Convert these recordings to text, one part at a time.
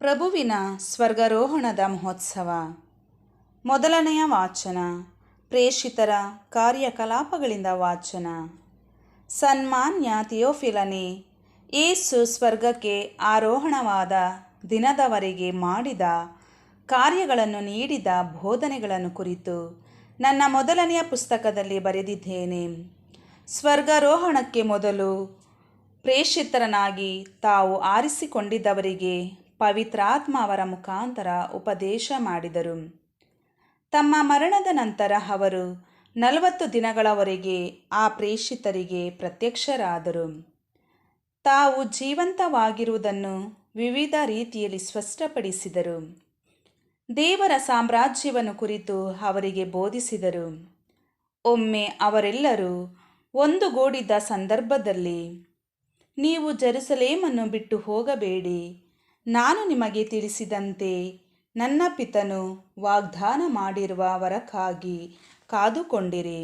ಪ್ರಭುವಿನ ಸ್ವರ್ಗಾರೋಹಣದ ಮಹೋತ್ಸವ. ಮೊದಲನೆಯ ವಾಚನ. ಪ್ರೇಷಿತರ ಕಾರ್ಯಕಲಾಪಗಳಿಂದ ವಾಚನ. ಸನ್ಮಾನ್ಯ ಥಿಯೋಫಿಲನೇ, ಯೇಸು ಸ್ವರ್ಗಕ್ಕೆ ಆರೋಹಣವಾದ ದಿನದವರೆಗೆ ಮಾಡಿದ ಕಾರ್ಯಗಳನ್ನು, ನೀಡಿದ ಬೋಧನೆಗಳನ್ನು ಕುರಿತು ನನ್ನ ಮೊದಲನೆಯ ಪುಸ್ತಕದಲ್ಲಿ ಬರೆದಿದ್ದೇನೆ. ಸ್ವರ್ಗಾರೋಹಣಕ್ಕೆ ಮೊದಲು ಪ್ರೇಷಿತರನ್ನಾಗಿ ತಾವು ಆರಿಸಿಕೊಂಡಿದ್ದವರಿಗೆ ಪವಿತ್ರಾತ್ಮ ಅವರ ಮುಖಾಂತರ ಉಪದೇಶ ಮಾಡಿದರು. ತಮ್ಮ ಮರಣದ ನಂತರ ಅವರು 40 ದಿನಗಳವರೆಗೆ ಆ ಪ್ರೇಷಿತರಿಗೆ ಪ್ರತ್ಯಕ್ಷರಾದರು. ತಾವು ಜೀವಂತವಾಗಿರುವುದನ್ನು ವಿವಿಧ ರೀತಿಯಲ್ಲಿ ಸ್ಪಷ್ಟಪಡಿಸಿದರು. ದೇವರ ಸಾಮ್ರಾಜ್ಯವನ್ನು ಕುರಿತು ಅವರಿಗೆ ಬೋಧಿಸಿದರು. ಒಮ್ಮೆ ಅವರೆಲ್ಲರೂ ಒಂದುಗೂಡಿದ ಸಂದರ್ಭದಲ್ಲಿ, ನೀವು ಜೆರುಸಲೇಮನ್ನು ಬಿಟ್ಟು ಹೋಗಬೇಡಿ, ನಾನು ನಿಮಗೆ ತಿಳಿಸಿದಂತೆ ನನ್ನ ಪಿತನು ವಾಗ್ದಾನ ಮಾಡಿರುವ ವರಕ್ಕಾಗಿ ಕಾದುಕೊಂಡಿರಿ.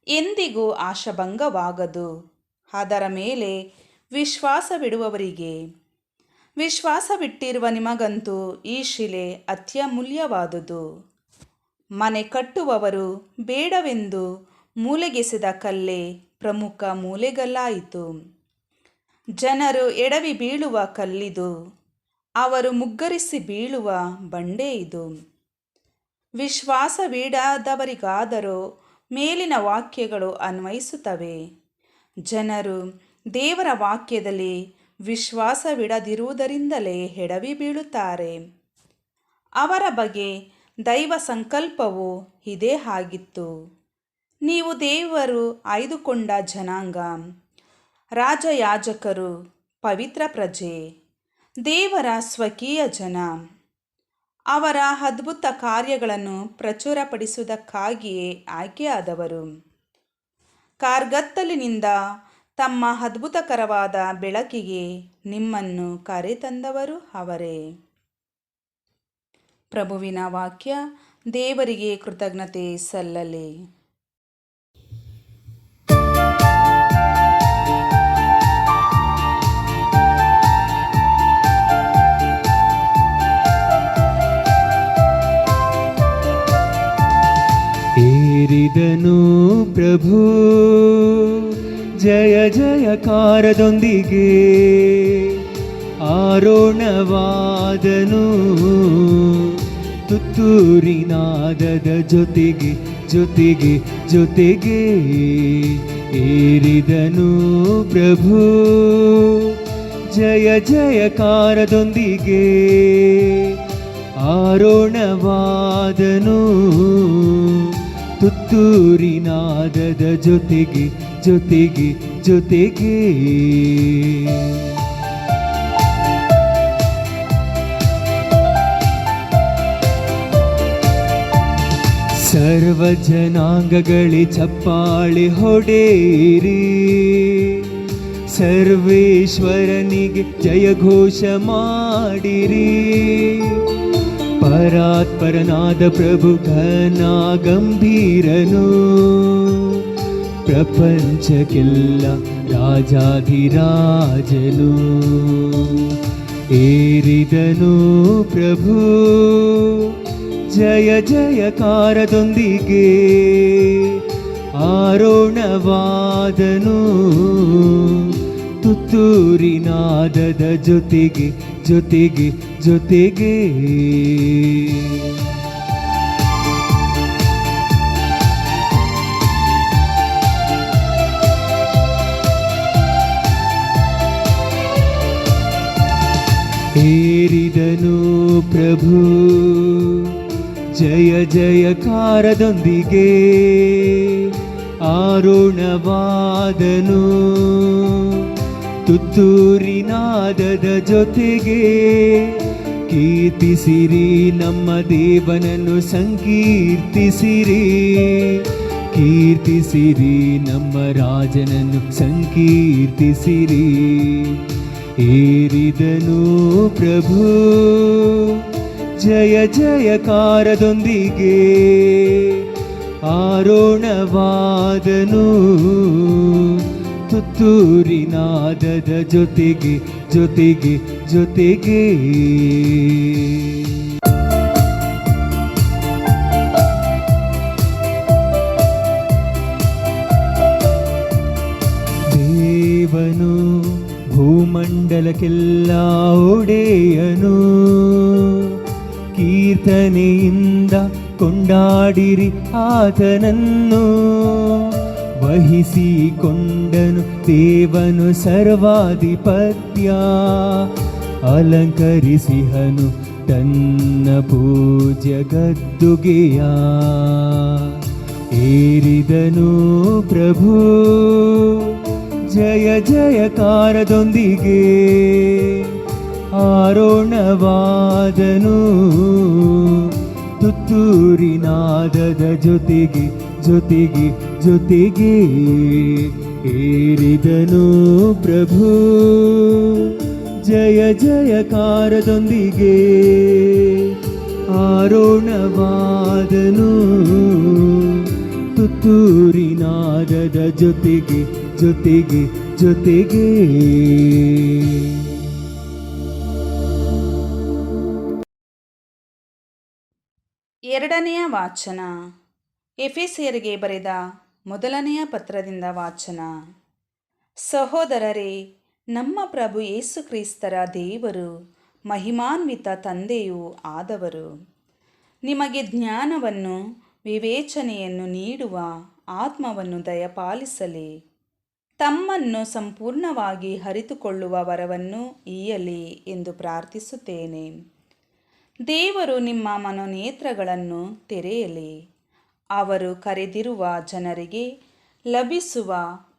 ಎಂದಿಗೂ ಆಶಾಭಂಗವಾಗದು. ಅದರ ಮೇಲೆ ವಿಶ್ವಾಸವಿಡುವವರಿಗೆ, ವಿಶ್ವಾಸವಿಟ್ಟಿರುವ ನಿಮಗಂತೂ ಈ ಶಿಲೆ ಅತ್ಯಮೂಲ್ಯವಾದುದು. ಮನೆ ಕಟ್ಟುವವರು ಬೇಡವೆಂದು ಮೂಲೆಗೆಸೆದ ಕಲ್ಲೇ ಪ್ರಮುಖ ಮೂಲೆಗಲ್ಲಾಯಿತು. ಜನರು ಎಡವಿ ಬೀಳುವ ಕಲ್ಲಿದು, ಅವರು ಮುಗ್ಗರಿಸಿ ಬೀಳುವ ಬಂಡೆ ಇದು. ವಿಶ್ವಾಸವಿಡದವರಿಗಾದರೋ ಮೇಲಿನ ವಾಕ್ಯಗಳು ಅನ್ವಯಿಸುತ್ತವೆ. ಜನರು ದೇವರ ವಾಕ್ಯದಲ್ಲಿ ವಿಶ್ವಾಸವಿಡದಿರುವುದರಿಂದಲೇ ಎಡವಿ ಬೀಳುತ್ತಾರೆ. ಅವರ ಬಗ್ಗೆ ದೈವ ಸಂಕಲ್ಪವು ಇದೇ ಆಗಿತ್ತು. ನೀವು ದೇವರು ಆಯ್ದುಕೊಂಡ ಜನಾಂಗ, ರಾಜಯಾಜಕರು, ಪವಿತ್ರ ಪ್ರಜೆ, ದೇವರ ಸ್ವಕೀಯ ಜನ. ಅವರ ಅದ್ಭುತ ಕಾರ್ಯಗಳನ್ನು ಪ್ರಚುರಪಡಿಸುವುದಕ್ಕಾಗಿಯೇ ಆಯ್ಕೆಯಾದವರು. ಕಾರ್ಗತ್ತಲಿನಿಂದ ತಮ್ಮ ಅದ್ಭುತಕರವಾದ ಬೆಳಕಿಗೆ ನಿಮ್ಮನ್ನು ಕರೆತಂದವರು ಅವರೇ. ಪ್ರಭುವಿನ ವಾಕ್ಯ. ದೇವರಿಗೆ ಕೃತಜ್ಞತೆ ಸಲ್ಲಲಿ. ಏರಿದನು ಪ್ರಭು ಜಯ ಜಯಕಾರದೊಂದಿಗೆ, ಆರೋಹಣವಾದನು ತುತ್ತೂರಿನಾದದ ಜೊತೆಗೆ ಜೊತೆಗೆ ಜೊತೆಗೆ. ಏರಿದನು ಪ್ರಭು ಜಯ ಜಯಕಾರದೊಂದಿಗೆ, ಆರೋಹಣವಾದನು ತುತ್ತೂರಿನಾದದ ಜೊತೆಗೆ ಜೊತೆಗೆ ಜೊತೆಗೆ. ಸರ್ವ ಜನಾಂಗಗಳೇ ಚಪ್ಪಾಳೆ ಹೊಡೆಯಿರಿ, ಸರ್ವೇಶ್ವರನಿಗೆ ಜಯಘೋಷ ಮಾಡಿರಿ. ಪರಾತ್ಪರನಾದ ಪ್ರಭು ಘನ ಗಂಭೀರನು, ಪ್ರಪಂಚಕ್ಕೆಲ್ಲ ರಾಜಾಧಿರಾಜನು. ಏರಿದನು ಪ್ರಭು ಜಯ ಜಯಕಾರದೊಂದಿಗೆ, ಆರೋಹಣವಾದನು ತುತ್ತೂರಿನಾದದ ಜೊತೆಗೆ ಜೊತೆಗೆ ಜೊತೆಗೆ. ಏರಿದನು ಪ್ರಭು ಜಯ ಜಯಕಾರದೊಂದಿಗೆ, ಆರೋಹಣವಾದನು ತುತ್ತೂರಿನಾದದ ಜೊತೆಗೆ. ಕೀರ್ತಿಸಿರಿ ನಮ್ಮ ದೇವನನ್ನು ಸಂಕೀರ್ತಿಸಿರಿ, ಕೀರ್ತಿಸಿರಿ ನಮ್ಮ ರಾಜನನ್ನು ಸಂಕೀರ್ತಿಸಿರಿ. ಏರಿದನು ಪ್ರಭು ಜಯ ಜಯಕಾರದೊಂದಿಗೆ, ಆರೋಹಣವಾದನು ತುತ್ತೂರಿನಾದದ ಜೊತೆಗೆ ಜೊತೆಗೆ ಜೊತೆಗೆ. ದೇವನು ಭೂಮಂಡಲಕ್ಕೆಲ್ಲ ಒಡೆಯನು, ಕೀರ್ತನೆಯಿಂದ ಕೊಂಡಾಡಿರಿ ಆತನನ್ನು. ವಹಿಸಿಕೊಂಡನು ದೇವನು ಸರ್ವಾಧಿಪತ್ಯ, ಅಲಂಕರಿಸಿಹನು ತನ್ನ ಪೂಜ್ಯ ಗದ್ದುಗೆಯ. ಏರಿದನು ಪ್ರಭು ಜಯ ಜಯಕಾರದೊಂದಿಗೆ, ಆರೋಹಣವಾದನು ತುತ್ತೂರಿನಾದದ ಜೊತೆಗೆ ಜೊತೆಗೆ ಜೊತೆಗೆ. ಏರಿದನು ಪ್ರಭು ಜಯ ಜಯಕಾರದೊಂದಿಗೆ, ಆರೋಹಣವಾದನು ತುತ್ತೂರಿನಾದದ ಜೊತೆಗೆ ಜೊತೆಗೆ ಜೊತೆಗೆ. ಎರಡನೆಯ ವಾಚನ. ಎಫೆಸಿಯರಿಗೆ ಬರೆದ ಮೊದಲನೆಯ ಪತ್ರದಿಂದ ವಾಚನ. ಸಹೋದರರೇ, ನಮ್ಮ ಪ್ರಭು ಯೇಸು ಕ್ರಿಸ್ತರ ದೇವರು ಮಹಿಮಾನ್ವಿತ ತಂದೆಯೂ ಆದವರು ನಿಮಗೆ ಜ್ಞಾನವನ್ನು ವಿವೇಚನೆಯನ್ನು ನೀಡುವ ಆತ್ಮವನ್ನು ದಯಪಾಲಿಸಲಿ, ತಮ್ಮನ್ನು ಸಂಪೂರ್ಣವಾಗಿ ಅರಿತುಕೊಳ್ಳುವ ವರವನ್ನು ಈಯಲಿ ಎಂದು ಪ್ರಾರ್ಥಿಸುತ್ತೇನೆ. ದೇವರು ನಿಮ್ಮ ಮನೋನೇತ್ರಗಳನ್ನು ತೆರೆಯಲಿ, ಅವರು ಕರೆದಿರುವ ಜನರಿಗೆ ಲಭಿಸುವ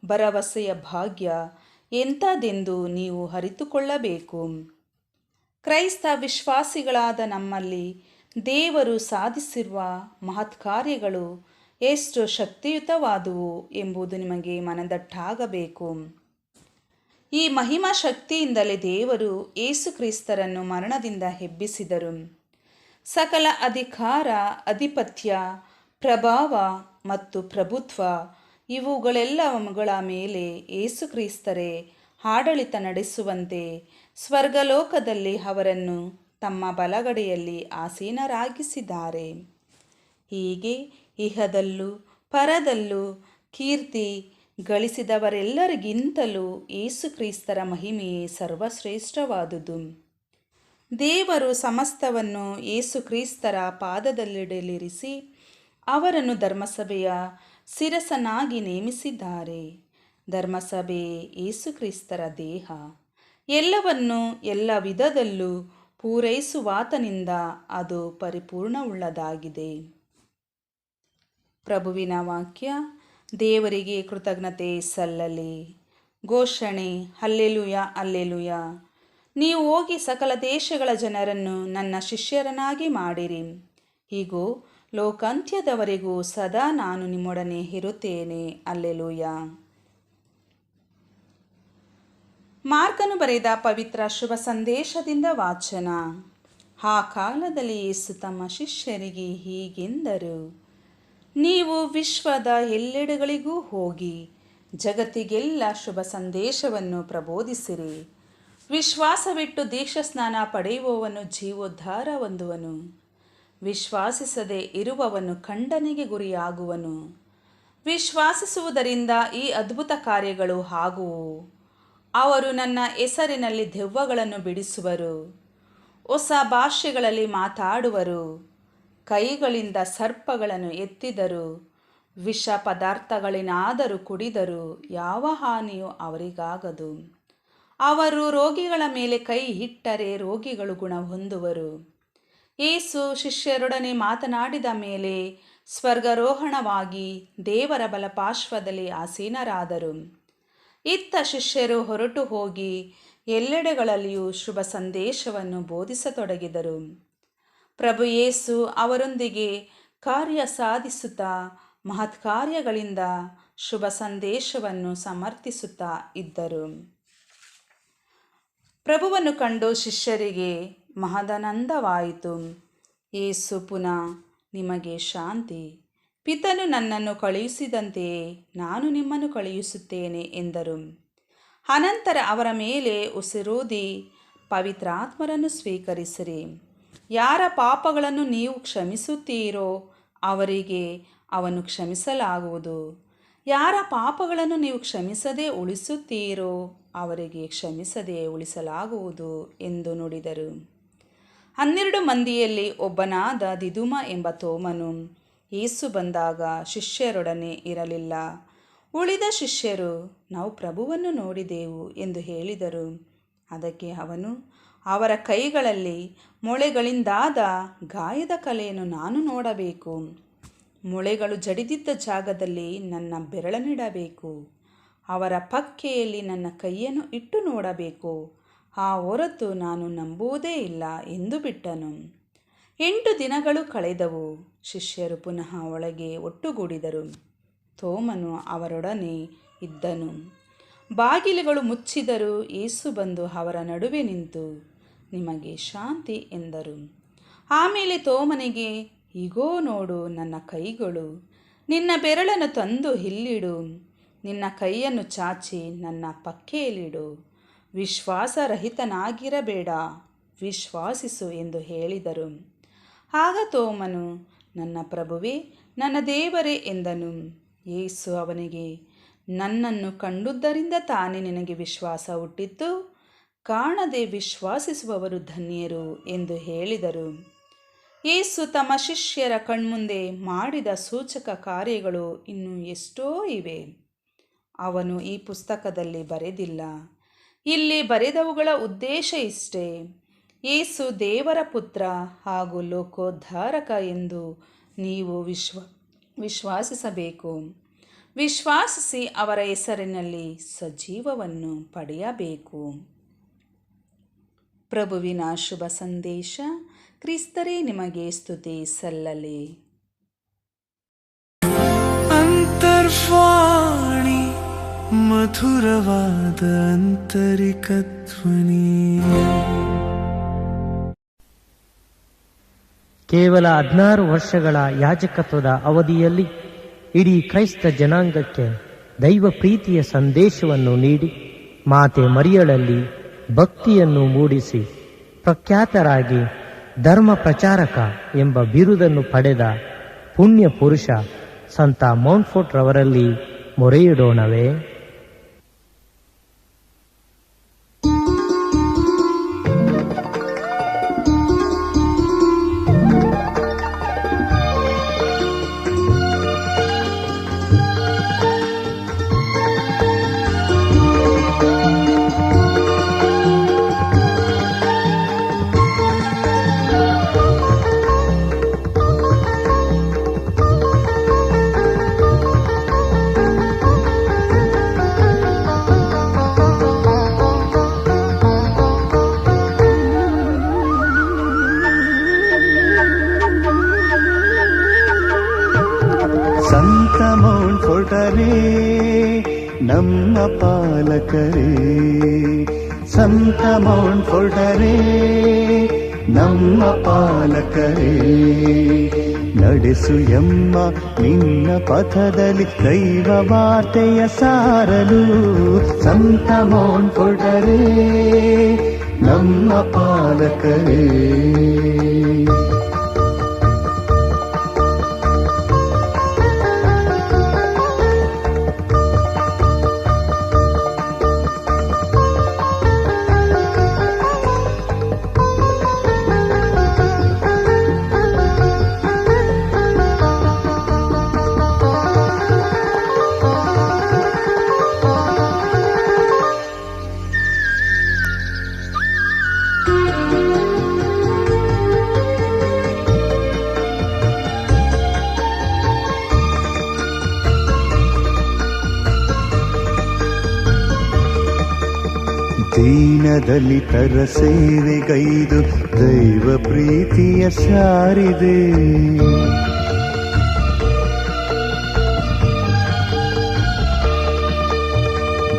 ಭರವಸೆಯ ಭಾಗ್ಯ ಎಂಥದೆಂದು ನೀವು ಅರಿತುಕೊಳ್ಳಬೇಕು. ಕ್ರೈಸ್ತ ವಿಶ್ವಾಸಿಗಳಾದ ನಮ್ಮಲ್ಲಿ ದೇವರು ಸಾಧಿಸಿರುವ ಮಹತ್ಕಾರ್ಯಗಳು ಎಷ್ಟು ಶಕ್ತಿಯುತವಾದುವು ಎಂಬುದು ನಿಮಗೆ ಮನದಟ್ಟಾಗಬೇಕು. ಈ ಮಹಿಮಾ ಶಕ್ತಿಯಿಂದಲೇ ದೇವರು ಯೇಸು ಕ್ರಿಸ್ತರನ್ನು ಮರಣದಿಂದ ಎಬ್ಬಿಸಿದರು. ಸಕಲ ಅಧಿಕಾರ, ಅಧಿಪತ್ಯ, ಪ್ರಭಾವ ಮತ್ತು ಪ್ರಭುತ್ವ ಇವುಗಳೆಲ್ಲವುಗಳ ಮೇಲೆ ಯೇಸು ಕ್ರಿಸ್ತರೇ ಆಡಳಿತ ನಡೆಸುವಂತೆ ಸ್ವರ್ಗಲೋಕದಲ್ಲಿ ಅವರನ್ನು ತಮ್ಮ ಬಲಗಡೆಯಲ್ಲಿ ಆಸೀನರಾಗಿಸಿದ್ದಾರೆ. ಹೀಗೆ ಇಹದಲ್ಲೂ ಪರದಲ್ಲೂ ಕೀರ್ತಿ ಗಳಿಸಿದವರೆಲ್ಲರಿಗಿಂತಲೂ ಯೇಸು ಕ್ರಿಸ್ತರ ಮಹಿಮೆಯೇ ಸರ್ವಶ್ರೇಷ್ಠವಾದುದು. ದೇವರು ಸಮಸ್ತವನ್ನು ಯೇಸು ಕ್ರಿಸ್ತರ ಪಾದದಲ್ಲಿರಿಸಿ ಅವರನ್ನು ಧರ್ಮಸಭೆಯ ಶಿರಸನಾಗಿ ನೇಮಿಸಿದ್ದಾರೆ. ಧರ್ಮಸಭೆಯೇ ಯೇಸು ಕ್ರಿಸ್ತರ ದೇಹ. ಎಲ್ಲವನ್ನು ಎಲ್ಲ ವಿಧದಲ್ಲೂ ಪೂರೈಸುವಾತನಿಂದ ಅದು ಪರಿಪೂರ್ಣವುಳ್ಳದಾಗಿದೆ. ಪ್ರಭುವಿನ ವಾಕ್ಯ. ದೇವರಿಗೆ ಕೃತಜ್ಞತೆ ಸಲ್ಲಲಿ. ಘೋಷಣೆ. Hallelujah, hallelujah. ನೀವು ಹೋಗಿ ಸಕಲ ದೇಶಗಳ ಜನರನ್ನು ನನ್ನ ಶಿಷ್ಯರನ್ನಾಗಿ ಮಾಡಿರಿ. ಹೀಗೂ ಲೋಕಾಂತ್ಯದವರೆಗೂ ಸದಾ ನಾನು ನಿಮ್ಮೊಡನೆ ಇರುತ್ತೇನೆ. ಹಲ್ಲೆಲೂಯ. ಮಾರ್ಕನು ಬರೆದ ಪವಿತ್ರ ಶುಭ ಸಂದೇಶದಿಂದ ವಾಚನ. ಆ ಕಾಲದಲ್ಲಿ ಯೇಸು ತಮ್ಮ ಶಿಷ್ಯರಿಗೆ ಹೀಗೆಂದರು, ನೀವು ವಿಶ್ವದ ಎಲ್ಲೆಡೆಗಳಿಗೂ ಹೋಗಿ ಜಗತ್ತಿಗೆಲ್ಲ ಶುಭ ಸಂದೇಶವನ್ನು ಪ್ರಬೋಧಿಸಿರಿ. ವಿಶ್ವಾಸವಿಟ್ಟು ದೀಕ್ಷಾಸ್ನಾನ ಪಡೆಯುವವನು ಜೀವೋದ್ಧಾರ ಹೊಂದುವನು, ವಿಶ್ವಾಸಿಸದೆ ಇರುವವನು ಖಂಡನೆಗೆ ಗುರಿಯಾಗುವನು. ವಿಶ್ವಾಸಿಸುವುದರಿಂದ ಈ ಅದ್ಭುತ ಕಾರ್ಯಗಳು ಆಗುವು. ಅವರು ನನ್ನ ಹೆಸರಿನಲ್ಲಿ ದೆವ್ವಗಳನ್ನು ಬಿಡಿಸುವರು, ಹೊಸ ಭಾಷೆಗಳಲ್ಲಿ ಮಾತಾಡುವರು, ಕೈಗಳಿಂದ ಸರ್ಪಗಳನ್ನು ಎತ್ತಿದರು, ವಿಷ ಪದಾರ್ಥಗಳೇನಾದರೂ ಕುಡಿದರೂ ಯಾವ ಹಾನಿಯೂ ಅವರಿಗಾಗದು. ಅವರು ರೋಗಿಗಳ ಮೇಲೆ ಕೈ ಇಟ್ಟರೆ ರೋಗಿಗಳು ಗುಣ ಹೊಂದುವರು. ಯೇಸು ಶಿಷ್ಯರೊಡನೆ ಮಾತನಾಡಿದ ಮೇಲೆ ಸ್ವರ್ಗಾರೋಹಣವಾಗಿ ದೇವರ ಬಲಪಾರ್ಶ್ವದಲ್ಲಿ ಆಸೀನರಾದರು. ಇತ್ತ ಶಿಷ್ಯರು ಹೊರಟು ಹೋಗಿ ಎಲ್ಲೆಡೆಗಳಲ್ಲಿಯೂ ಶುಭ ಸಂದೇಶವನ್ನು ಬೋಧಿಸತೊಡಗಿದರು. ಪ್ರಭು ಯೇಸು ಅವರೊಂದಿಗೆ ಕಾರ್ಯ ಸಾಧಿಸುತ್ತಾ ಮಹತ್ಕಾರ್ಯಗಳಿಂದ ಶುಭ ಸಂದೇಶವನ್ನು ಸಮರ್ಥಿಸುತ್ತಾ ಇದ್ದರು. ಪ್ರಭುವನ್ನು ಕಂಡು ಶಿಷ್ಯರಿಗೆ ಮಹದಾನಂದವಾಯಿತು. ಯೇಸು ಪುನಃ, ನಿಮಗೆ ಶಾಂತಿ. ಪಿತನು ನನ್ನನ್ನು ಕಳುಹಿಸಿದಂತೆಯೇ ನಾನು ನಿಮ್ಮನ್ನು ಕಳುಹಿಸುತ್ತೇನೆ ಎಂದರು. ಅನಂತರ ಅವರ ಮೇಲೆ ಉಸಿರೂದಿ ಪವಿತ್ರಾತ್ಮರನ್ನು ಸ್ವೀಕರಿಸಿರಿ. ಯಾರ ಪಾಪಗಳನ್ನು ನೀವು ಕ್ಷಮಿಸುತ್ತೀರೋ ಅವರಿಗೆ ಅವನು ಕ್ಷಮಿಸಲಾಗುವುದು. ಯಾರ ಪಾಪಗಳನ್ನು ನೀವು ಕ್ಷಮಿಸದೆ ಉಳಿಸುತ್ತೀರೋ ಅವರಿಗೆ ಕ್ಷಮಿಸದೆ ಉಳಿಸಲಾಗುವುದು ಎಂದು ನುಡಿದರು. 12 ಮಂದಿಯಲ್ಲಿ ಒಬ್ಬನಾದ ದಿದುಮ ಎಂಬ ತೋಮನು ಯೇಸು ಬಂದಾಗ ಶಿಷ್ಯರೊಡನೆ ಇರಲಿಲ್ಲ. ಉಳಿದ ಶಿಷ್ಯರು, ನಾವು ಪ್ರಭುವನ್ನು ನೋಡಿದೆವು ಎಂದು ಹೇಳಿದರು. ಅದಕ್ಕೆ ಅವನು, ಅವರ ಕೈಗಳಲ್ಲಿ ಮೊಳೆಗಳಿಂದಾದ ಗಾಯದ ಕಲೆಯನ್ನು ನಾನು ನೋಡಬೇಕು. ಮೊಳೆಗಳು ಜಡಿದಿದ್ದ ಜಾಗದಲ್ಲಿ ನನ್ನ ಬೆರಳನ್ನಿಡಬೇಕು. ಅವರ ಪಕ್ಕೆಯಲ್ಲಿ ನನ್ನ ಕೈಯನ್ನು ಇಟ್ಟು ನೋಡಬೇಕು. ಆ ಹೊರತು ನಾನು ನಂಬುವುದೇ ಇಲ್ಲ ಎಂದು ಬಿಟ್ಟನು. 8 ದಿನಗಳು ಕಳೆದವು. ಶಿಷ್ಯರು ಪುನಃ ಒಳಗೆ ಒಟ್ಟುಗೂಡಿದರು. ತೋಮನು ಅವರೊಡನೆ ಇದ್ದನು. ಬಾಗಿಲುಗಳು ಮುಚ್ಚಿದರೂ ಯೇಸು ಬಂದು ಅವರ ನಡುವೆ ನಿಂತು, ನಿಮಗೆ ಶಾಂತಿ ಎಂದರು. ಆಮೇಲೆ ತೋಮನಿಗೆ, ಇಗೋ ನೋಡು ನನ್ನ ಕೈಗಳು, ನಿನ್ನ ಬೆರಳನ್ನು ತಂದು ಇಲ್ಲಿಡು, ನಿನ್ನ ಕೈಯನ್ನು ಚಾಚಿ ನನ್ನ ಪಕ್ಕೆಯಲ್ಲಿಡು. ವಿಶ್ವಾಸರಹಿತನಾಗಿರಬೇಡ, ವಿಶ್ವಾಸಿಸು ಎಂದು ಹೇಳಿದರು. ಆಗ ತೋಮನು, ನನ್ನ ಪ್ರಭುವೇ ನನ್ನ ದೇವರೇ ಎಂದನು. ಯೇಸು ಅವನಿಗೆ, ನನ್ನನ್ನು ಕಂಡುದರಿಂದ ತಾನೇ ನಿನಗೆ ವಿಶ್ವಾಸ ಹುಟ್ಟಿತು. ಕಾಣದೆ ವಿಶ್ವಾಸಿಸುವವರು ಧನ್ಯರು ಎಂದು ಹೇಳಿದರು. ಯೇಸು ತಮ್ಮ ಶಿಷ್ಯರ ಕಣ್ಮುಂದೆ ಮಾಡಿದ ಸೂಚಕ ಕಾರ್ಯಗಳು ಇನ್ನೂ ಎಷ್ಟೋ ಇವೆ. ಅವನು ಈ ಪುಸ್ತಕದಲ್ಲಿ ಬರೆದಿಲ್ಲ. ಇಲ್ಲಿ ಬರೆದವುಗಳ ಉದ್ದೇಶ ಇಷ್ಟೇ: ಯೇಸು ದೇವರ ಪುತ್ರ ಹಾಗೂ ಲೋಕೋದ್ಧಾರಕ ಎಂದು ನೀವು ವಿಶ್ವಾಸಿಸಬೇಕು. ವಿಶ್ವಾಸಿಸಿ ಅವರ ಹೆಸರಿನಲ್ಲಿ ಸಜೀವವನ್ನು ಪಡೆಯಬೇಕು. ಪ್ರಭುವಿನ ಶುಭ ಸಂದೇಶ. ಕ್ರಿಸ್ತರೇ ನಿಮಗೆ ಸ್ತುತಿ ಸಲ್ಲಲಿ. ಅಂತರ್ವಾಣಿ ಮಧುರವಾದ ಆಂತರಿಕ ಧ್ವನಿ. ಕೇವಲ 16 ವರ್ಷಗಳ ಯಾಜಕತ್ವದ ಅವಧಿಯಲ್ಲಿ ಇಡೀ ಕ್ರೈಸ್ತ ಜನಾಂಗಕ್ಕೆ ದೈವ ಪ್ರೀತಿಯ ಸಂದೇಶವನ್ನು ನೀಡಿ ಮಾತೆ ಮರಿಯಳಲ್ಲಿ ಭಕ್ತಿಯನ್ನು ಮೂಡಿಸಿ ಪ್ರಖ್ಯಾತರಾಗಿ ಧರ್ಮ ಪ್ರಚಾರಕ ಎಂಬ ಬಿರುದನ್ನು ಪಡೆದ ಪುಣ್ಯ ಪುರುಷ ಸಂತ ಮೌಂಟ್ಫೋರ್ಟ್ ರವರಲ್ಲಿ ಮೊರೆಯಿಡೋಣವೇ? ಸಂತ ಮೌಂಟ್ಫೋರ್ಟರೇ ನಮ್ಮ ಪಾಲಕರೇ, ಸಂತ ಮೌಂಟ್ಫೋರ್ಟರೇ ನಮ್ಮ ಪಾಲಕರೇ, ನಡೆಸು ಎಮ್ಮ ನಿನ್ನ ಪಥದಲ್ಲಿ ದೈವ ವಾರ್ತೆಯ ಸಾರಲು. ಸಂತ ಮೌಂಟ್ಫೋರ್ಟರೇ ನಮ್ಮ ಪಾಲಕರೇ. ದೀನದಲಿತರ ಸೇವೆಗೈದು ದೈವ ಪ್ರೀತಿಯ ಸಾರಿದೆ.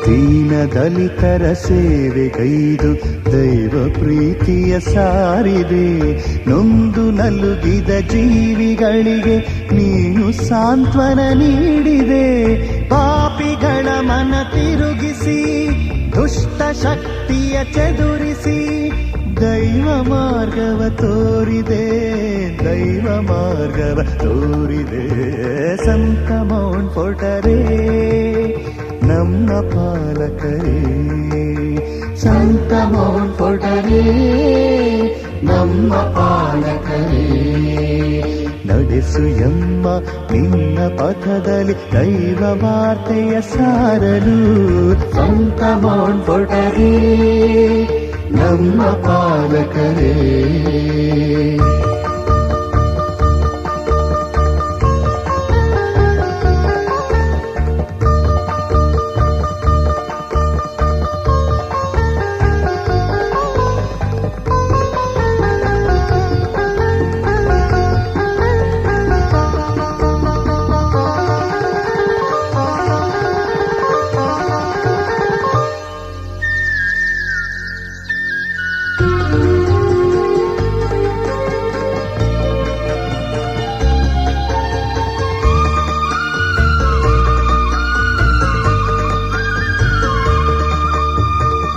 ದೀನದಲಿತರ ಸೇವೆಗೈದು ದೈವ ಪ್ರೀತಿಯ ಸಾರಿದೆ. ನೊಂದು ನಲುಗಿದ ಜೀವಿಗಳಿಗೆ ನೀನು ಸಾಂತ್ವನ ನೀಡಿದೆ. ಪಾಪಿಗಳ ಮನ ತಿರುಗಿಸಿ ದುಷ್ಟ ಶಕ್ತಿಯ ಚದುರಿಸಿ ದೈವ ಮಾರ್ಗವ ತೋರಿದೆ, ದೈವ ಮಾರ್ಗವ ತೋರಿದೆ. ಸಂತ ಮೌಂಟ್ ಫೋರ್ಟರೇ ನಮ್ಮ ಪಾಲಕರೇ, ಸಂತ ಮೌಂಟ್ ಫೋರ್ಟರೇ ನಮ್ಮ ಪಾಲಕರೇ. ನಡೆಸು ಎಮ್ಮ ನಿನ್ನ ಪಥದಲ್ಲಿ ದೈವ ವಾರ್ತೆಯ ಸಾರಲು. ಸಂತ ಮೌಂಟ್ ಫೋರ್ಟರೇ ನಮ್ಮ ಪಾಲಕರೇ.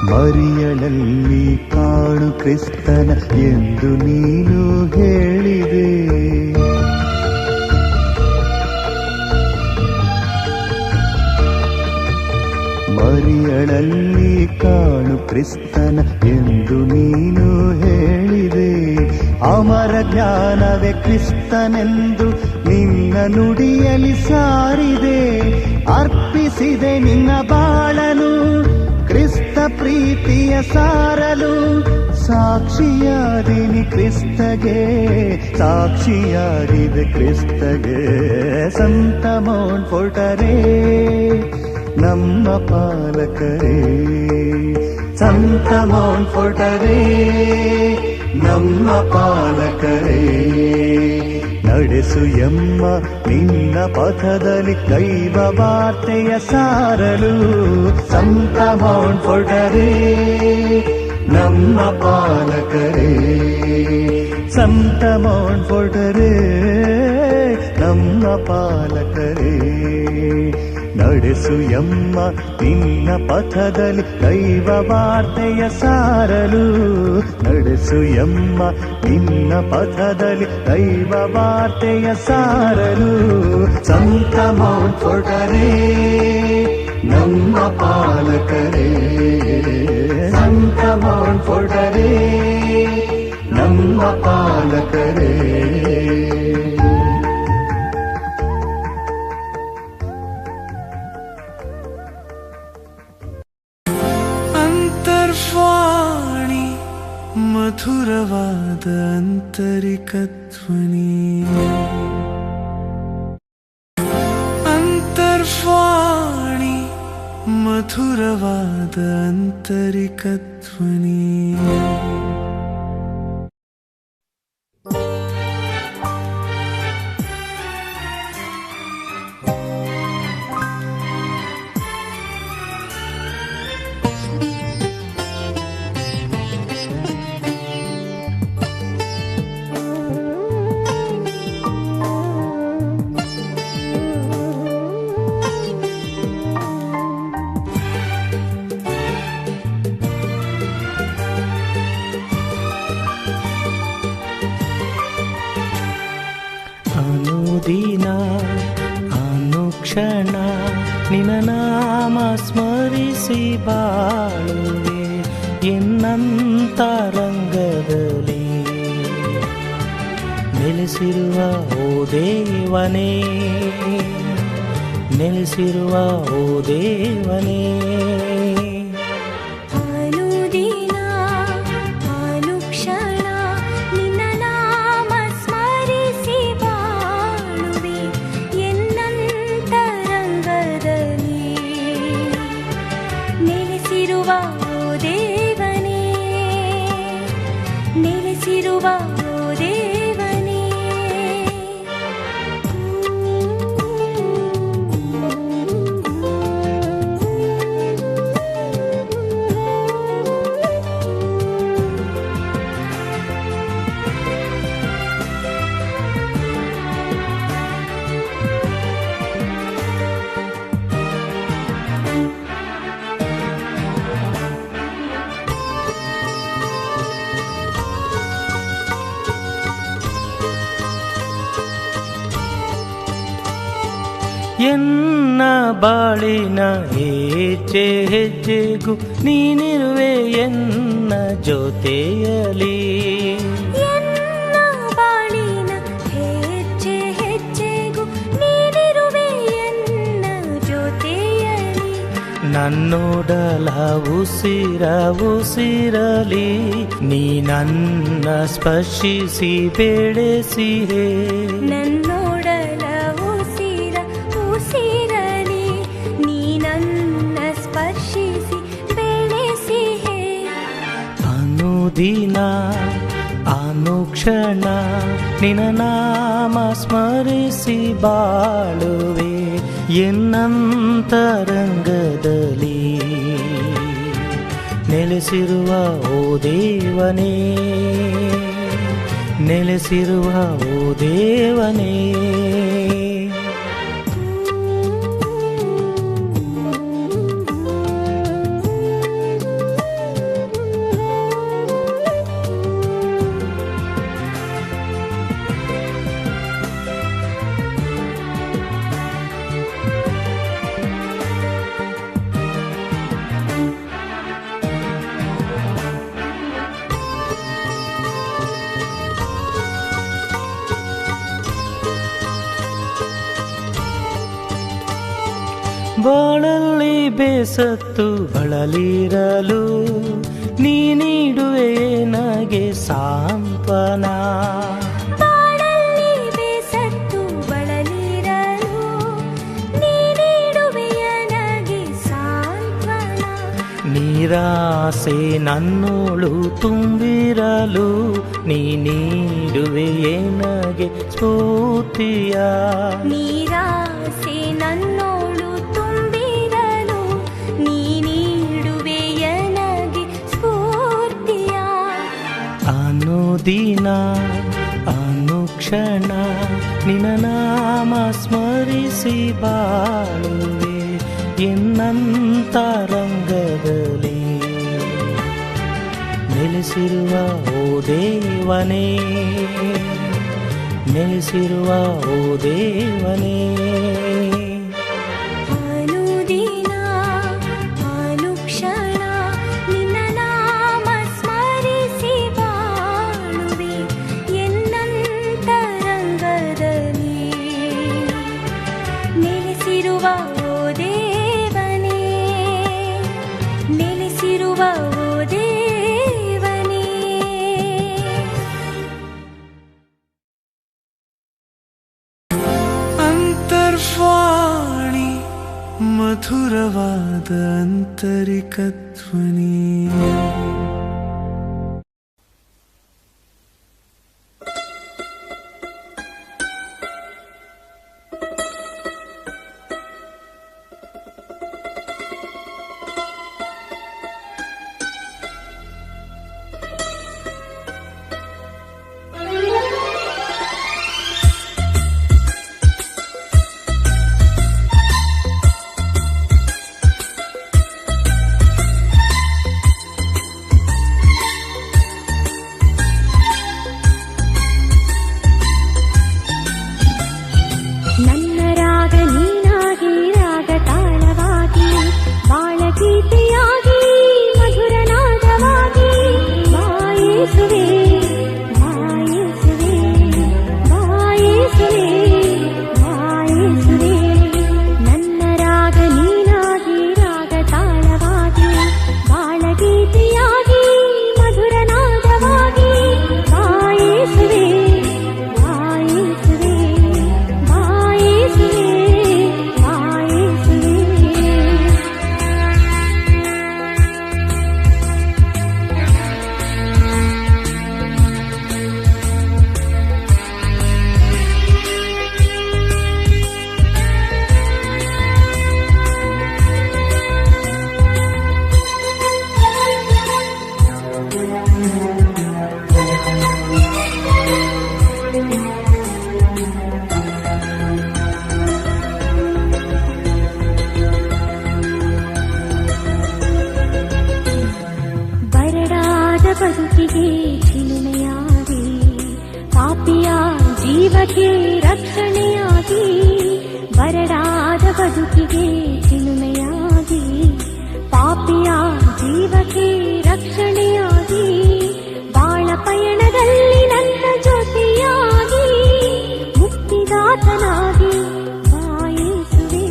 ಮರಿಯಳಲ್ಲಿ ಕಾಣು ಕ್ರಿಸ್ತನ ಎಂದು ನೀನು ಹೇಳಿದೆ. ಮರಿಯಳಲ್ಲಿ ಕಾಣು ಕ್ರಿಸ್ತನ ಎಂದು ನೀನು ಹೇಳಿದೆ. ಅಮರ ಜ್ಞಾನವೇ ಕ್ರಿಸ್ತನೆಂದು ನಿನ್ನ ನುಡಿಯಲಿ ಸಾರಿದೆ. ಅರ್ಪಿಸಿದೆ ನಿನ್ನ ಬಾಳನು ಕ್ರಿಸ್ತ ಪ್ರೀತಿಯ ಸಾರಲು. ಸಾಕ್ಷಿಯಾದಿನಿ ಕ್ರಿಸ್ತಗೆ, ಸಾಕ್ಷಿಯಾಗಿದೆ ಕ್ರಿಸ್ತಗೆ. ಸಂತ ಮೌಂಟ್ ಫೋರ್ಟರೇ ನಮ್ಮ ಪಾಲಕರೇ, ಸಂತ ಮೌಂಟ್ ಫೋರ್ಟರೇ ನಮ್ಮ ಪಾಲಕರೇ. ನಡೆಸು ಎಮ್ಮ ನಿನ್ನ ಪಥದಲ್ಲಿ ದೈವ ವಾರ್ತೆಯ ಸಾರಲು. ಸಂತ ಮೌಂಟ್ ಫೋರ್ಟರೇ ನಮ್ಮ ಪಾಲಕರೇ, ಸಂತ ಮೌಂಟ್ ಫೋರ್ಟರೇ ನಮ್ಮ ಪಾಲಕರೇ. ನಡೆಸು ಎಮ್ಮ ನಿನ್ನ ಪಥದಲ್ಲಿ ದೈವ ವಾರ್ತೆಯ ಸಾರಲು. ನಡೆಸು ಎಮ್ಮ ನಿನ್ನ ಪಥದಲ್ಲಿ ದೈವ ವಾರ್ತೆಯ ಸಾರಲು. ಸಂತ ಮೌಂಟ್ ಫೋರ್ಟರೇ ನಮ್ಮ ಪಾಲಕರೇ, ಸಂತ ಮೌಂಟ್ ಫೋರ್ಟರೇ ನಮ್ಮ ಪಾಲಕರೇ. ಅಂತರ್ವಾಣಿ ಮಧುರವಾದ ಆಂತರಿಕ ಧ್ವನಿ. ಅಂತರ್ವಾಣಿ ಮಧುರವಾದ ಆಂತರಿಕ ಧ್ವನಿ. ಅನುದಿನ ಅನುಕ್ಷಣ ನಿನ್ನ ನಾಮ ಸ್ಮರಿಸಿ ಬಾಳುವೆ ಎನ್ನಂತರಂಗದಲ್ಲಿ. ನೆಲೆಸಿರುವ ಓ ದೇವನೇ, ನೆಲೆಸಿರುವ ಓ ದೇವನೇ. ಎನ್ನ ಬಾಳಿನ ಹೆಜ್ಜೆ ಹೆಜ್ಜೆಗೂ ನೀನಿರುವೆ ಎನ್ನ ಜೊತೆಯಲಿ. ಎನ್ನ ಬಾಳಿನ ಹೆಜ್ಜೆ ಹೆಜ್ಜೆಗೂ ನೀನಿರುವೆ ಎನ್ನ ಜೊತೆಯಲಿ. ನನ್ನೋಡಲ ಉಸಿರ ಉಸಿರಲಿ ನೀ ನನ್ನ ಸ್ಪರ್ಶಿಸಿ ಬೆಳೆಸಿಹೆ. ನನ್ನೋಡಲ ಉಸಿರ ಉಸಿರಲಿ ನೀ ನನ್ನ ಸ್ಪರ್ಶಿಸಿ ಬೆಳೆಸಿಹೆ. ಅನುದಿನ ಅನುಕ್ಷಣ ನಿನ್ನ ನಾಮ ಸ್ಮರಿಸಿ ಬಾಳುವೆ ಎನ್ನಂತರಂಗದಲ್ಲಿ. ನೆಲೆಸಿರುವ ಓ ದೇವನೇ, ನೆಲೆಸಿರುವ ಓ ದೇವನೇ. ಬಾಳಲ್ಲಿ ಬೇಸತ್ತು ಬಳಲಿರಲು ನೀ ನೀಡುವೆ ನನಗೆ ಸಾಂತ್ವನ. ಬಾಳಲ್ಲಿ ಬೇಸತ್ತು ಬಳಲಿರಲು ನೀ ನೀಡುವೆ ನನಗೆ ಸಾಂತ್ವನ. ನಿರಾಸೆ ನನ್ನೋಳು ತುಂಬಿರಲು ನೀ ನೀಡುವೆ ನನಗೆ ಸ್ಫೂರ್ತಿಯ. ನಿರಾಸೆ ನನ್ನೋಳು ತುಂಬಿರಲು ನೀ ನೀಡುವೆ ನನಗೆ ಸ್ಫೂರ್ತಿಯ. ಅನುದಿನ ಅನುಕ್ಷಣ ನಿನ್ನ ನಾಮ ಸ್ಮರಿಸಿ ಬಾಳುವೆ ಎನ್ನಂತರಂಗದಲ್ಲಿ. ನೆಲೆಸಿರುವ ಓ ದೇವನೇ, ನೆಲೆಸಿರುವ ಓ ದೇವನೇ. ಅನುದಿನ ಅನುಕ್ಷಣ ನಿನ್ನ ನಾಮ ಸ್ಮರಿಸಿ ಬಾಳುವೆ ಎನ್ನಂತರಂಗದಲ್ಲಿ. ನೆಲೆಸಿರುವ ಓ ದೇವನೇ, ನೆಲೆಸಿರುವ ಓ ದೇವನೇ. ಅಂತರ್ವಾಣಿ ಮಧುರವಾದ ಆಂತರಿಕ ಧ್ವನಿ. ಬರಡಾದ ಬದುಕಿಗೆ ಚಿಲುಮೆಯಾಗಿ ಪಾಪಿಯ ಜೀವಕ್ಕೆ ರಕ್ಷಣೆಯಾಗಿ ಬರಡಾದ ಬದುಕಿಗೆ ಚಿಲುಮೆಯಾಗಿ ಪಾಪಿಯ ಜೀವಕ್ಕೆ ರಕ್ಷಣೆಯಾಗಿ ಬಾಳ ಪಯಣದಲ್ಲಿ ನನ್ನ ಜೊತೆಯಾಗಿ ಮುಕ್ತಿದಾತನಾಗಿ ಬಾಯೇಸುವೆ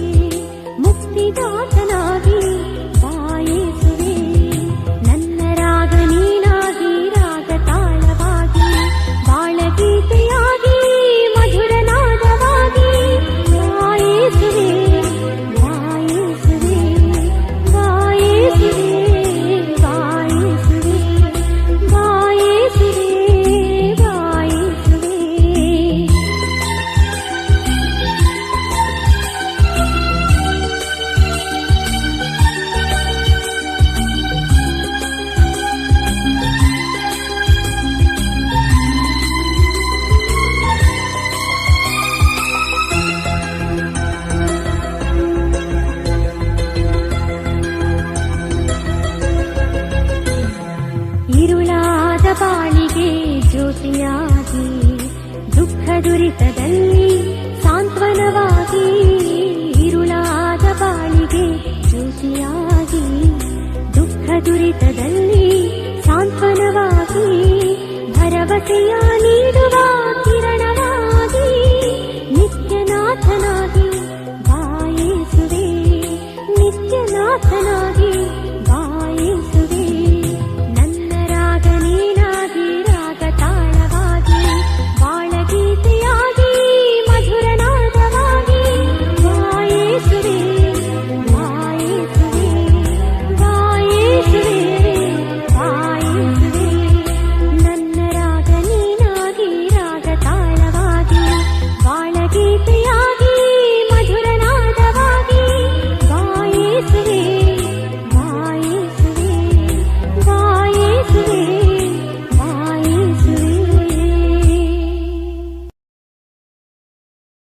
ಮುಕ್ತಿದಾತನಾಗಿ ಬಾಯೇಸುವೆ ನನ್ನ ರಾಗ ನೀನಾಗಿ ರಾಗ ತಾಳವಾಗಿ ಬಾಳಗೀತೆಯಾಗಿ ಮಧುರನಾದವಾಗಿ ಬಾಯೇಸುವೆ ಬಾಯೇಸುವೆ ಬಾಯೇಸುವೆ ಬಾಯೇಸುವೆ ಬಾಯೇಸುವೆ ಬಾಯೇಸುವೆ ഇരുളാದ ಬಾಳಿಗೆ ಜ್ಯೋತಿಯಾಗಿ ದುಃಖ ದುರಿತದಲ್ಲಿ ಸಾಂತ್ವನವಾಗಿ ഇരുളಾದ ಬಾಳಿಗೆ ಜ್ಯೋತಿಯಾಗಿ ದುಃಖ ದುರಿತದಲ್ಲಿ ಸಾಂತ್ವನವಾಗಿ ಭರವಸೆಯ ನೀಡುವ